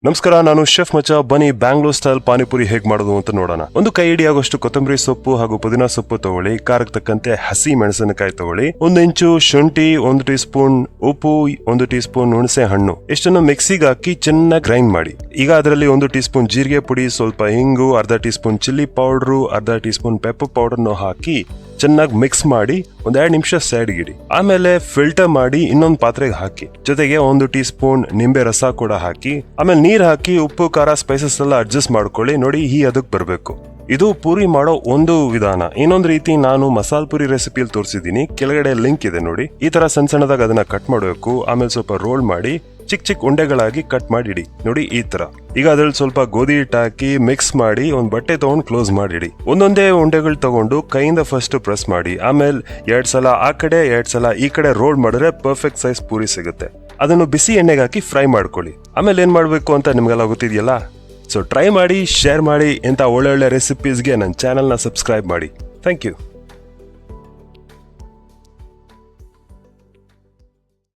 ನಮಸ್ಕಾರ, ನಾನು ಶೆಫ್ ಮಚ್ಚ. ಬನ್ನಿ ಬ್ಯಾಂಗ್ಳೂರ್ ಸ್ಟೈಲ್ ಪಾನಿಪುರಿ ಹೇಗ್ ಮಾಡೋದು ಅಂತ ನೋಡೋಣ. ಒಂದು ಕೈ ಹಿಡಿಯಾಗೋಷ್ಟು ಕೊತ್ತಂಬರಿ ಸೊಪ್ಪು ಹಾಗೂ ಪುದೀನಾ ಸೊಪ್ಪು ತಗೊಳ್ಳಿ. ಖಾರಕ್ಕೆ ತಕ್ಕಂತೆ ಹಸಿ ಮೆಣಸಿನಕಾಯಿ ತಗೊಳ್ಳಿ. 1 ಇಂಚು ಶುಂಠಿ, 1 ಟೀ ಸ್ಪೂನ್ ಉಪ್ಪು, 1 ಟೀ ಸ್ಪೂನ್ ಹುಣಸೆ ಹಣ್ಣು ಇಷ್ಟನ್ನು ಮಿಕ್ಸಿಗೆ ಹಾಕಿ ಚೆನ್ನಾಗಿ ಗ್ರೈಂಡ್ ಮಾಡಿ. ಈಗ ಅದರಲ್ಲಿ 1 ಟೀ ಸ್ಪೂನ್ ಜೀರಿಗೆ ಪುಡಿ, ಸ್ವಲ್ಪ ಹಿಂಗು, ಅರ್ಧ ಟೀ ಸ್ಪೂನ್ ಚಿಲ್ಲಿ ಪೌಡರ್, ಅರ್ಧ ಟೀ ಸ್ಪೂನ್ ಪೆಪ್ಪರ್ ಪೌಡರ್ ಹಾಕಿ ಚೆನ್ನಾಗಿ ಮಿಕ್ಸ್ ಮಾಡಿ 2 ನಿಮಿಷ ಸೈಡ್ ಗಿಡಿ. ಆಮೇಲೆ ಫಿಲ್ಟರ್ ಮಾಡಿ ಇನ್ನೊಂದು ಪಾತ್ರೆಗೆ ಹಾಕಿ. ಜೊತೆಗೆ 1 ಟೀ ಸ್ಪೂನ್ ನಿಂಬೆ ರಸ ಕೂಡ ಹಾಕಿ. ಆಮೇಲೆ ನೀರ್ ಹಾಕಿ ಉಪ್ಪು ಖಾರ ಸ್ಪೈಸಸ್ ಎಲ್ಲ ಅಡ್ಜಸ್ಟ್ ಮಾಡ್ಕೊಳ್ಳಿ. ನೋಡಿ, ಅದಕ್ಕೆ ಬರಬೇಕು. ಇದು ಪೂರಿ ಮಾಡೋ ಒಂದು ವಿಧಾನ. ಇನ್ನೊಂದು ರೀತಿ ನಾನು ಮಸಾಲ್ ಪುರಿ ರೆಸಿಪಿಯಲ್ಲಿ ತೋರಿಸಿದೀನಿ, ಕೆಳಗಡೆ ಲಿಂಕ್ ಇದೆ ನೋಡಿ. ಈ ತರ ಸಣ್ಣ ಸಣ್ಣದಾಗ ಅದನ್ನ ಕಟ್ ಮಾಡಬೇಕು. ಆಮೇಲೆ ಸ್ವಲ್ಪ ರೋಲ್ ಮಾಡಿ ಚಿಕ್ಕ ಉಂಡೆಗಳಾಗಿ ಕಟ್ ಮಾಡಿಡಿ. ನೋಡಿ ಈ ತರ. ಈಗ ಅದ್ರಲ್ಲಿ ಸ್ವಲ್ಪ ಗೋಧಿ ಹಿಟ್ಟು ಹಾಕಿ ಮಿಕ್ಸ್ ಮಾಡಿ ಒಂದು ಬಟ್ಟೆ ತಗೊಂಡು ಕ್ಲೋಸ್ ಮಾಡಿಡಿ. ಒಂದೊಂದೇ ಉಂಡೆಗಳು ತಗೊಂಡು ಕೈಯಿಂದ ಫಸ್ಟ್ ಪ್ರೆಸ್ ಮಾಡಿ. ಆಮೇಲೆ 2 ಸಲ ಆ ಕಡೆ 2 ಸಲ ಈ ಕಡೆ ರೋಲ್ ಮಾಡಿದ್ರೆ ಪರ್ಫೆಕ್ಟ್ ಸೈಜ್ ಪೂರಿ ಸಿಗುತ್ತೆ. ಅದನ್ನು ಬಿಸಿ ಎಣ್ಣೆಗೆ ಹಾಕಿ ಫ್ರೈ ಮಾಡ್ಕೊಳ್ಳಿ. ಆಮೇಲೆ ಏನ್ ಮಾಡ್ಬೇಕು ಅಂತ ನಿಮ್ಗೆಲ್ಲ ಗೊತ್ತಿದೆಯಲ್ಲ. ಸೊ ಟ್ರೈ ಮಾಡಿ, ಶೇರ್ ಮಾಡಿ. ಇಂಥ ಒಳ್ಳೊಳ್ಳೆ ರೆಸಿಪೀಸ್ಗೆ ನನ್ನ ಚಾನೆಲ್ನ ಸಬ್ಸ್ಕ್ರೈಬ್ ಮಾಡಿ. Thank you.